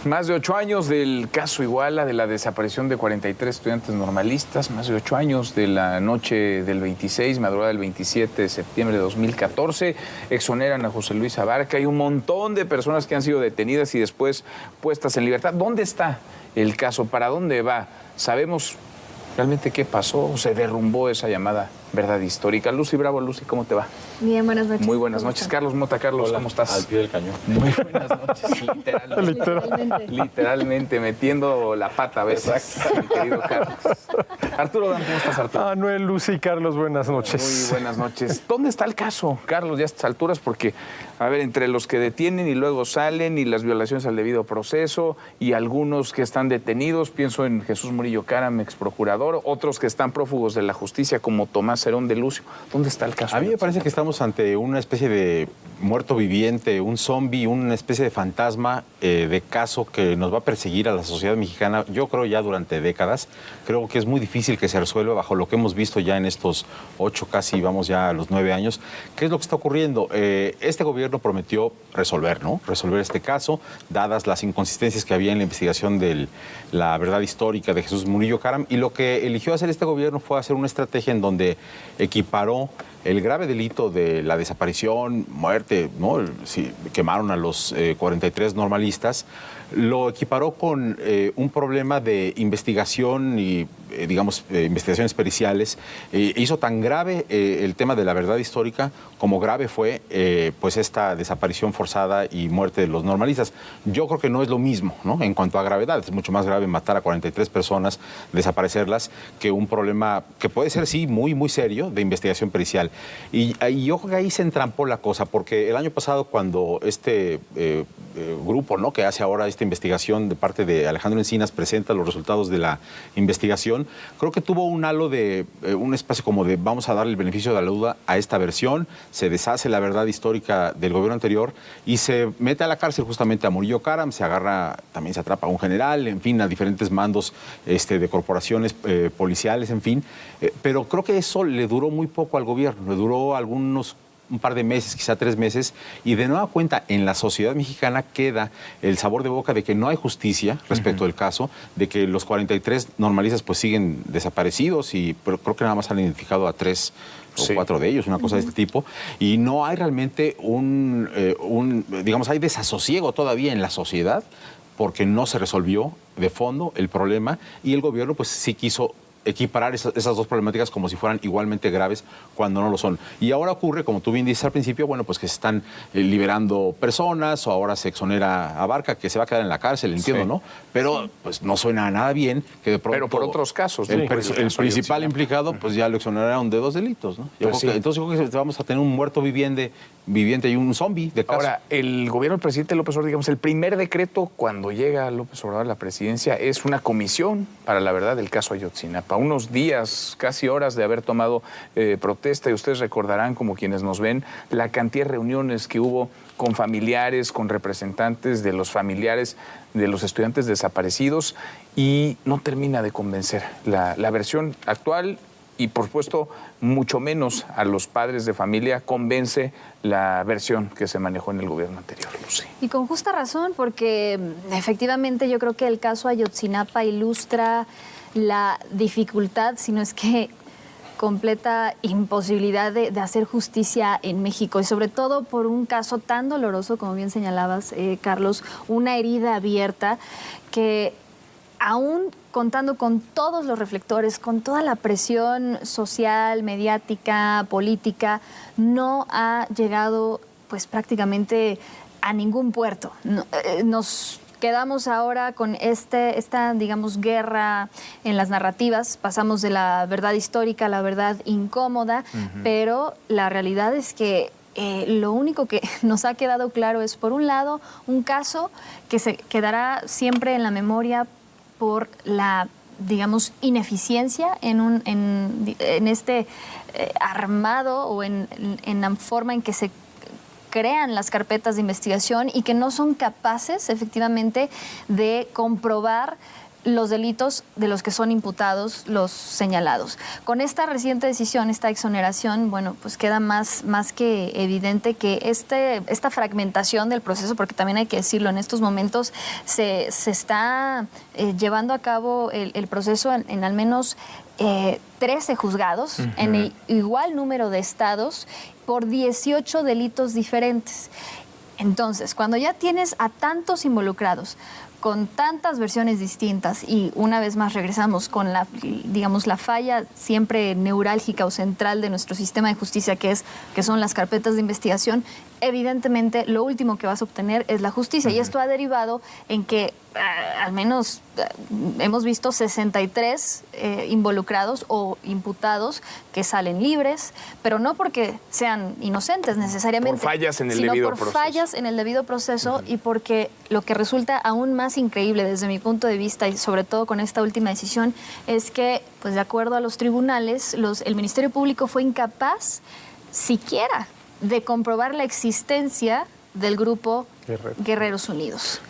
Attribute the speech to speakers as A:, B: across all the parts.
A: Más de 8 años del caso Iguala, de la desaparición de 43 estudiantes normalistas, más de 8 años de la noche del 26, madrugada del 27 de septiembre de 2014, exoneran a José Luis Abarca. Hay un montón de personas que han sido detenidas y después puestas en libertad. ¿Dónde está el caso? ¿Para dónde va? ¿Sabemos realmente qué pasó? ¿Se derrumbó esa llamada verdad histórica? Lucy Bravo, Lucy, ¿cómo te va?
B: Bien, buenas noches.
A: Muy buenas noches. Carlos Mota, Carlos,
C: Hola,
A: ¿cómo estás?
C: al pie del cañón.
A: Muy buenas noches, literalmente metiendo la pata a veces, mi querido Carlos. Arturo Dan, ¿cómo estás, Arturo?
D: Manuel, Lucy, Carlos, buenas noches.
A: Muy buenas noches. ¿Dónde está el caso, Carlos, ya a estas alturas? Porque, a ver, entre los que detienen y luego salen y las violaciones al debido proceso y algunos que están detenidos, pienso en Jesús Murillo Caram, ex procurador, otros que están prófugos de la justicia como Tomás Herón de Lucio. ¿Dónde está el caso?
C: A mí me parece que estamos ante una especie de muerto viviente, un zombie, una especie de fantasma de caso que nos va a perseguir a la sociedad mexicana, yo creo ya durante décadas. Creo que es muy difícil que se resuelva bajo lo que hemos visto ya en estos 8, casi vamos ya a los 9 años. ¿Qué es lo que está ocurriendo? Este gobierno prometió resolver, ¿no? Resolver este caso, dadas las inconsistencias que había en la investigación de la verdad histórica de Jesús Murillo Caram, y lo que eligió hacer este gobierno fue hacer una estrategia en donde equiparó el grave delito de la desaparición, muerte, ¿no? Sí, quemaron a los 43 normalistas, lo equiparó con un problema de investigación y, investigaciones periciales. Hizo tan grave el tema de la verdad histórica como grave fue pues esta desaparición forzada y muerte de los normalistas. Yo creo que no es lo mismo, ¿no? En cuanto a gravedad, es mucho más grave matar a 43 personas, desaparecerlas, que un problema que puede ser, sí, muy, muy serio de investigación pericial. Y yo creo que ahí se entrampó la cosa, porque el año pasado, cuando este grupo, ¿no?, que hace ahora esta investigación de parte de Alejandro Encinas presenta los resultados de la investigación, creo que tuvo un halo de un espacio como de vamos a darle el beneficio de la duda a esta versión, se deshace la verdad histórica del gobierno anterior y se mete a la cárcel justamente a Murillo Caram, se agarra, también se atrapa a un general, en fin, a diferentes mandos de corporaciones policiales, en fin, pero creo que eso le duró muy poco al gobierno, le duró un par de meses, quizá 3 meses, y de nueva cuenta en la sociedad mexicana queda el sabor de boca de que no hay justicia respecto del caso, de que los 43 normalistas pues siguen desaparecidos, pero creo que nada más han identificado a 3 o 4 de ellos, una cosa de este tipo, y no hay realmente hay desasosiego todavía en la sociedad porque no se resolvió de fondo el problema y el gobierno pues sí quiso equiparar esas dos problemáticas como si fueran igualmente graves cuando no lo son. Y ahora ocurre, como tú bien dices al principio, bueno, pues que se están liberando personas, o ahora se exonera a Abarca, que se va a quedar en la cárcel, entiendo, sí, ¿no? Pero pues no suena nada bien que de pronto...
A: Pero por otros casos, ¿no?
C: El principal implicado, pues ya lo exoneraron de 2 delitos, ¿no? Pues sí. Entonces yo creo que vamos a tener un muerto viviente y un zombie de caso.
A: Ahora, el gobierno del presidente López Obrador, digamos, el primer decreto cuando llega López Obrador a la presidencia es una comisión para la verdad del caso Ayotzinapa. Unos días, casi horas de haber tomado protesta, y ustedes recordarán, como quienes nos ven, la cantidad de reuniones que hubo con familiares, con representantes de los familiares de los estudiantes desaparecidos, y no termina de convencer la versión actual. Y, por supuesto, mucho menos a los padres de familia convence la versión que se manejó en el gobierno anterior, Lucy.
B: Y con justa razón, porque efectivamente yo creo que el caso Ayotzinapa ilustra la dificultad, si no es que completa imposibilidad de hacer justicia en México, y sobre todo por un caso tan doloroso, como bien señalabas, Carlos, una herida abierta que, aún contando con todos los reflectores, con toda la presión social, mediática, política, no ha llegado pues prácticamente a ningún puerto. Nos quedamos ahora con esta, digamos, guerra en las narrativas. Pasamos de la verdad histórica a la verdad incómoda, pero la realidad es que lo único que nos ha quedado claro es, por un lado, un caso que se quedará siempre en la memoria por la, digamos, ineficiencia en este armado o en la forma en que se crean las carpetas de investigación, y que no son capaces efectivamente de comprobar los delitos de los que son imputados los señalados. Con esta reciente decisión, esta exoneración, bueno, pues queda más que evidente que esta fragmentación del proceso, porque también hay que decirlo, en estos momentos se está llevando a cabo el proceso en al menos 13 juzgados, en el igual número de estados, por 18 delitos diferentes. Entonces, cuando ya tienes a tantos involucrados, con tantas versiones distintas, y una vez más regresamos con la falla siempre neurálgica o central de nuestro sistema de justicia, que son las carpetas de investigación, evidentemente lo último que vas a obtener es la justicia. Y esto ha derivado en que al menos hemos visto 63 involucrados o imputados que salen libres, pero no porque sean inocentes necesariamente,
A: por fallas en el
B: sino
A: debido
B: por
A: proceso.
B: fallas en el debido proceso, y porque lo que resulta aún más increíble desde mi punto de vista, y sobre todo con esta última decisión, es que, pues de acuerdo a los tribunales, el Ministerio Público fue incapaz siquiera de comprobar la existencia del grupo Guerreros Unidos.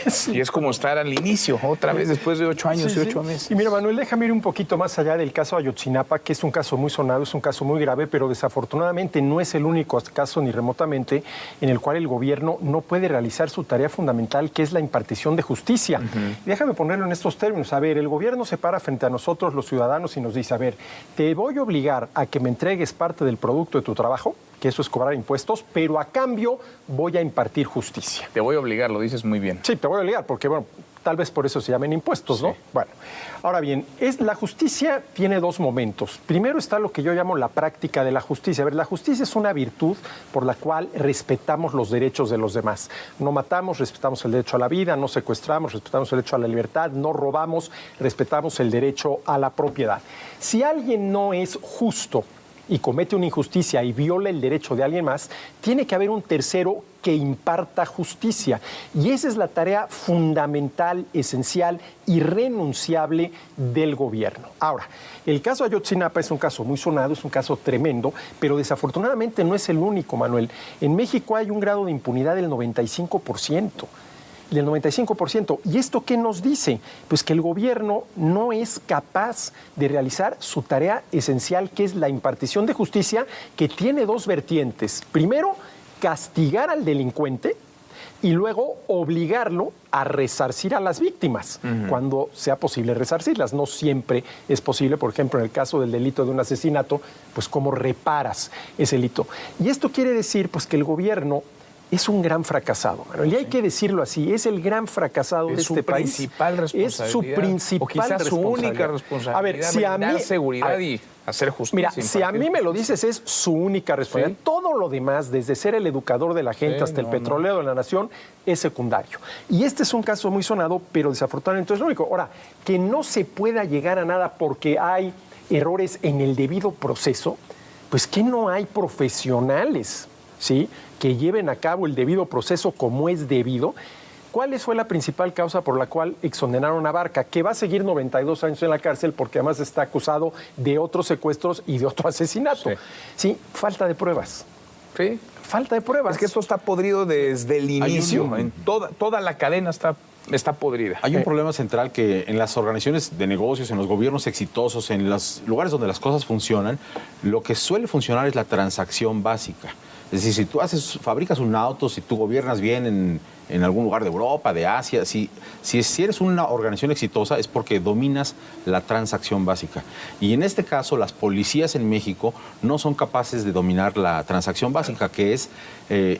A: Sí. Y es como estar al inicio, otra vez, después de 8 años y 8 meses.
D: Y mira, Manuel, déjame ir un poquito más allá del caso Ayotzinapa, que es un caso muy sonado, es un caso muy grave, pero desafortunadamente no es el único caso ni remotamente en el cual el gobierno no puede realizar su tarea fundamental, que es la impartición de justicia. Y déjame ponerlo en estos términos. A ver, el gobierno se para frente a nosotros, los ciudadanos, y nos dice, a ver, te voy a obligar a que me entregues parte del producto de tu trabajo, que eso es cobrar impuestos, pero a cambio voy a impartir justicia.
A: Te voy a obligar, lo dices muy bien.
D: Sí, te voy a obligar, porque bueno, tal vez por eso se llamen impuestos, ¿no? Sí. Bueno, ahora bien, la justicia tiene dos momentos. Primero está lo que yo llamo la práctica de la justicia. A ver, la justicia es una virtud por la cual respetamos los derechos de los demás. No matamos, respetamos el derecho a la vida, no secuestramos, respetamos el derecho a la libertad, no robamos, respetamos el derecho a la propiedad. Si alguien no es justo y comete una injusticia y viola el derecho de alguien más, tiene que haber un tercero que imparta justicia. Y esa es la tarea fundamental, esencial, irrenunciable del gobierno. Ahora, el caso Ayotzinapa es un caso muy sonado, es un caso tremendo, pero desafortunadamente no es el único, Manuel. En México hay un grado de impunidad del 95%. Del 95%. ¿Y esto qué nos dice? Pues que el gobierno no es capaz de realizar su tarea esencial, que es la impartición de justicia, que tiene dos vertientes. Primero, castigar al delincuente, y luego obligarlo a resarcir a las víctimas, cuando sea posible resarcirlas. No siempre es posible, por ejemplo, en el caso del delito de un asesinato, pues cómo reparas ese delito. Y esto quiere decir pues que el gobierno es un gran fracasado, Manuel, y hay que decirlo así, es el gran fracasado de este país.
A: Es su principal responsabilidad.
D: Es su principal
A: o quizás su única responsabilidad.
D: A ver, si a mí,
A: dar seguridad y hacer justicia.
D: Mira, si a mí me lo dices, es su única responsabilidad. Sí. Todo lo demás, desde ser el educador de la gente hasta el petrolero de la nación, es secundario. Y este es un caso muy sonado, pero desafortunadamente es lo único. Ahora, que no se pueda llegar a nada porque hay errores en el debido proceso, pues que no hay profesionales, ¿sí?, que lleven a cabo el debido proceso como es debido. ¿Cuál fue la principal causa por la cual exoneraron a Barca? Que va a seguir 92 años en la cárcel porque además está acusado de otros secuestros y de otro asesinato. Sí, falta de pruebas.
A: Sí.
D: Falta de pruebas.
A: Es que esto está podrido desde el inicio. En toda la cadena está podrida.
C: Hay un problema central que en las organizaciones de negocios, en los gobiernos exitosos, en los lugares donde las cosas funcionan, lo que suele funcionar es la transacción básica. Es decir, si tú fabricas un auto, si tú gobiernas bien en algún lugar de Europa, de Asia, si eres una organización exitosa es porque dominas la transacción básica. Y en este caso, las policías en México no son capaces de dominar la transacción básica, que es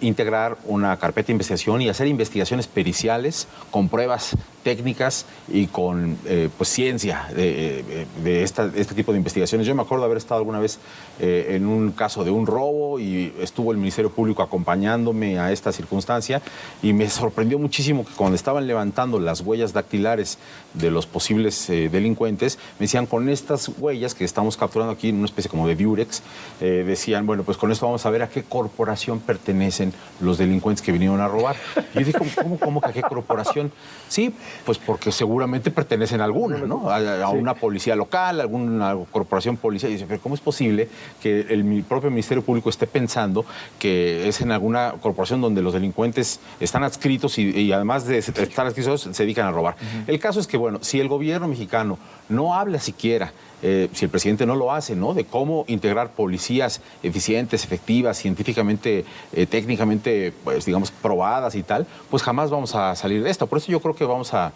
C: integrar una carpeta de investigación y hacer investigaciones periciales con pruebas técnicas y con pues, ciencia de este tipo de investigaciones. Yo me acuerdo de haber estado alguna vez en un caso de un robo y estuvo el Ministerio Público acompañándome a esta circunstancia y me sorprendió muchísimo que cuando estaban levantando las huellas dactilares de los posibles delincuentes, me decían, con estas huellas que estamos capturando aquí en una especie como de diurex, decían, bueno, pues con esto vamos a ver a qué corporación pertenecen los delincuentes que vinieron a robar. Y yo dije, ¿cómo que a qué corporación? Sí, pues porque seguramente pertenecen a alguna, ¿no? A una policía local, a alguna corporación policial. Y dice, pero ¿cómo es posible que el propio Ministerio Público esté pensando que es en alguna corporación donde los delincuentes están adscritos adscritos y además de estar adscritos se dedican a robar. El caso es que, bueno, si el gobierno mexicano no habla siquiera, si el presidente no lo hace, ¿no?, de cómo integrar policías eficientes, efectivas, científicamente, técnicamente, pues digamos, probadas y tal, pues jamás vamos a salir de esto. Por eso yo creo que vamos a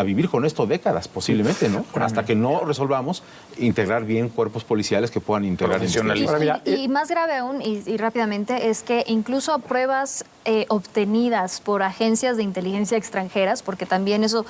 C: vivir con esto décadas, posiblemente, ¿no? Hasta que no resolvamos integrar bien cuerpos policiales que puedan integrar
B: y más grave aún, y rápidamente, es que incluso pruebas obtenidas por agencias de inteligencia extranjeras, porque también eso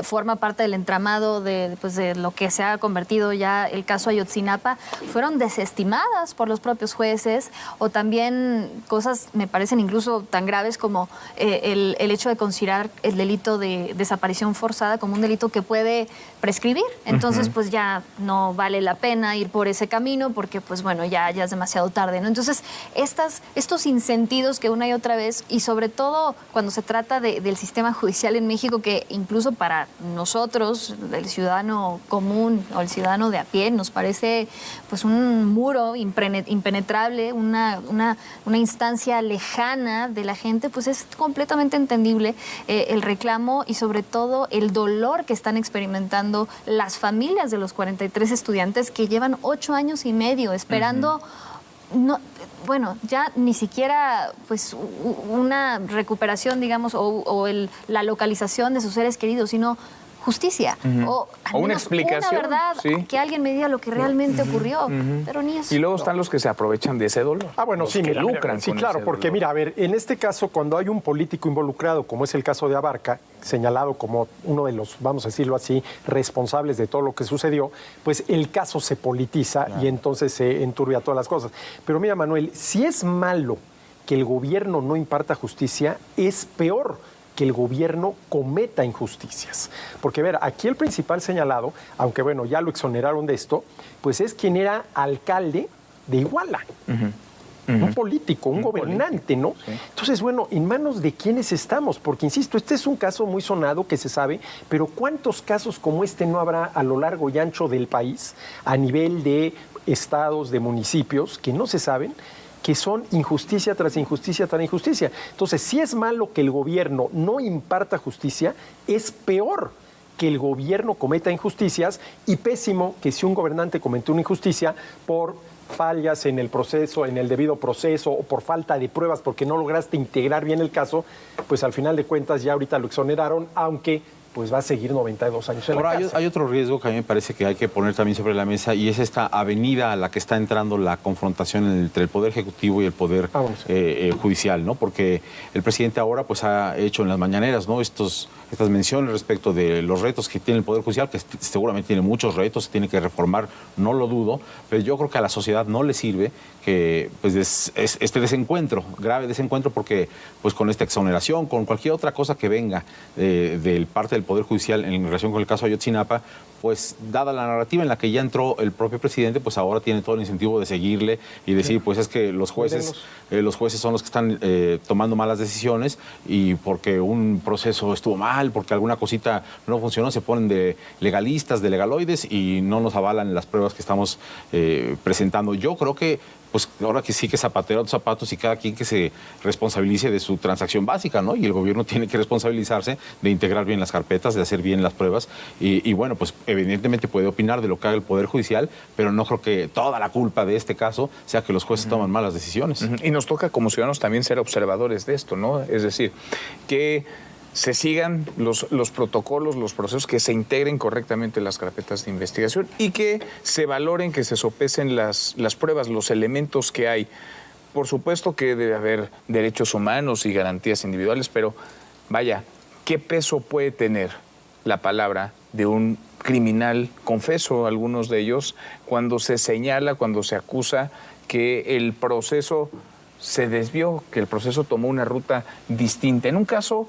B: forma parte del entramado de lo que se ha convertido ya el caso Ayotzinapa, fueron desestimadas por los propios jueces, o también cosas me parecen incluso tan graves como el hecho de considerar el delito de desaparición forzada como un delito que puede prescribir. Entonces, pues ya no vale la pena ir por ese camino porque, pues bueno, ya es demasiado tarde, ¿no? Entonces, estos insentidos que una y otra vez, y sobre todo cuando se trata del sistema judicial en México, que incluso para nosotros, el ciudadano común o el ciudadano de a pie, nos parece pues un muro impenetrable, una instancia lejana de la gente, pues es completamente entendible el reclamo y sobre todo el dolor que están experimentando las familias de los 43 estudiantes que llevan 8 años y medio esperando, bueno, ya ni siquiera pues una recuperación, digamos, o la localización de sus seres queridos, sino justicia, o
A: una explicación,
B: una verdad, que alguien me diga lo que realmente ocurrió, pero ni eso.
A: Y luego están los que se aprovechan de ese dolor.
D: Bueno,
A: los
D: sí,
A: que
D: mira,
A: lucran
D: sí,
A: con
D: claro,
A: ese
D: porque
A: dolor.
D: mira, a ver, en este caso, cuando hay un político involucrado, como es el caso de Abarca, señalado como uno de los, vamos a decirlo así, responsables de todo lo que sucedió, pues el caso se politiza y entonces se enturbia todas las cosas. Pero mira, Manuel, si es malo que el gobierno no imparta justicia, es peor que el gobierno cometa injusticias. Porque, ver, aquí el principal señalado, aunque bueno, ya lo exoneraron de esto, pues es quien era alcalde de Iguala. Un político, un gobernante, ¿no? Sí. Entonces, bueno, ¿en manos de quiénes estamos? Porque, insisto, este es un caso muy sonado que se sabe, pero ¿cuántos casos como este no habrá a lo largo y ancho del país, a nivel de estados, de municipios, que no se saben, que son injusticia tras injusticia tras injusticia? Entonces, si es malo que el gobierno no imparta justicia, es peor que el gobierno cometa injusticias, y pésimo que si un gobernante cometió una injusticia por fallas en el proceso, en el debido proceso, o por falta de pruebas, porque no lograste integrar bien el caso, pues al final de cuentas ya ahorita lo exoneraron, aunque pues va a seguir 92 años en la cárcel.
C: Hay otro riesgo que a mí me parece que hay que poner también sobre la mesa, y es esta avenida a la que está entrando la confrontación entre el Poder Ejecutivo y el Poder Judicial, ¿no? Porque el presidente ahora pues ha hecho en las mañaneras, ¿no?, estas menciones respecto de los retos que tiene el Poder Judicial, que seguramente tiene muchos retos, se tiene que reformar, no lo dudo, pero yo creo que a la sociedad no le sirve que pues este desencuentro, grave desencuentro, porque pues con esta exoneración, con cualquier otra cosa que venga del parte del Poder Judicial en relación con el caso Ayotzinapa, pues dada la narrativa en la que ya entró el propio presidente, pues ahora tiene todo el incentivo de seguirle y decir, pues es que los jueces son los que están tomando malas decisiones, y porque un proceso estuvo mal, porque alguna cosita no funcionó, se ponen de legalistas, de legaloides, y no nos avalan las pruebas que estamos presentando. Yo creo que pues ahora que sí, que zapatero a tus zapatos, y cada quien que se responsabilice de su transacción básica, ¿no? Y el gobierno tiene que responsabilizarse de integrar bien las carpetas, de hacer bien las pruebas, y bueno, pues evidentemente puede opinar de lo que haga el Poder Judicial, pero no creo que toda la culpa de este caso sea que los jueces toman malas decisiones.
A: Y nos toca como ciudadanos también ser observadores de esto, ¿no? Es decir, que se sigan los protocolos, los procesos, que se integren correctamente las carpetas de investigación y que se valoren, que se sopesen las pruebas, los elementos que hay. Por supuesto que debe haber derechos humanos y garantías individuales, pero vaya, ¿qué peso puede tener la palabra de un criminal, confeso algunos de ellos, cuando se señala, cuando se acusa que el proceso se desvió, que el proceso tomó una ruta distinta? En un caso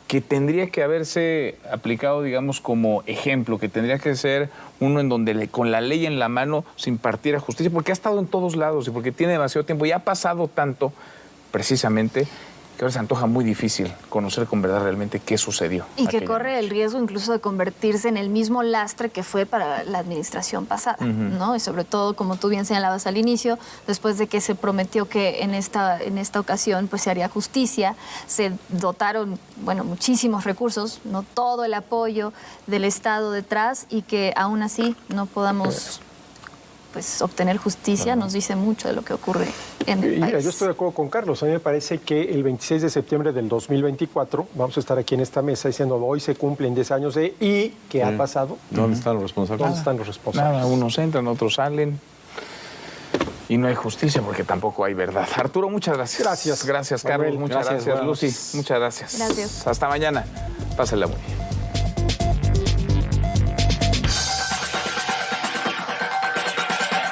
A: que tendría que haberse aplicado, digamos, como ejemplo, que tendría que ser uno en donde con la ley en la mano se impartiera justicia, porque ha estado en todos lados y porque tiene demasiado tiempo y ha pasado tanto, precisamente, que ahora se antoja muy difícil conocer con verdad realmente qué sucedió.
B: Y que
A: aquella
B: corre
A: noche.
B: el riesgo incluso de convertirse en el mismo lastre que fue para la administración pasada, ¿no? Y sobre todo, como tú bien señalabas al inicio, después de que se prometió que en esta ocasión pues se haría justicia, se dotaron, bueno, muchísimos recursos, no todo el apoyo del Estado detrás, y que aún así no podamos pues obtener justicia, nos dice mucho de lo que ocurre en el
D: Y mira,
B: país.
D: yo estoy de acuerdo con Carlos. A mí me parece que el 26 de septiembre del 2024 vamos a estar aquí en esta mesa diciendo hoy se cumplen 10 años de ¿y qué ha pasado?
C: ¿Dónde están los responsables?
D: ¿Dónde están los responsables?
A: Nada, unos entran, otros salen. Y no hay justicia porque tampoco hay verdad. Arturo, muchas gracias.
D: Gracias.
A: Gracias,
D: Manuel,
A: Carlos. Muchas
C: gracias,
A: gracias,
C: buenas
A: Lucy.
C: noches.
A: Muchas gracias.
B: Gracias.
A: Hasta mañana. Pásenla muy bien.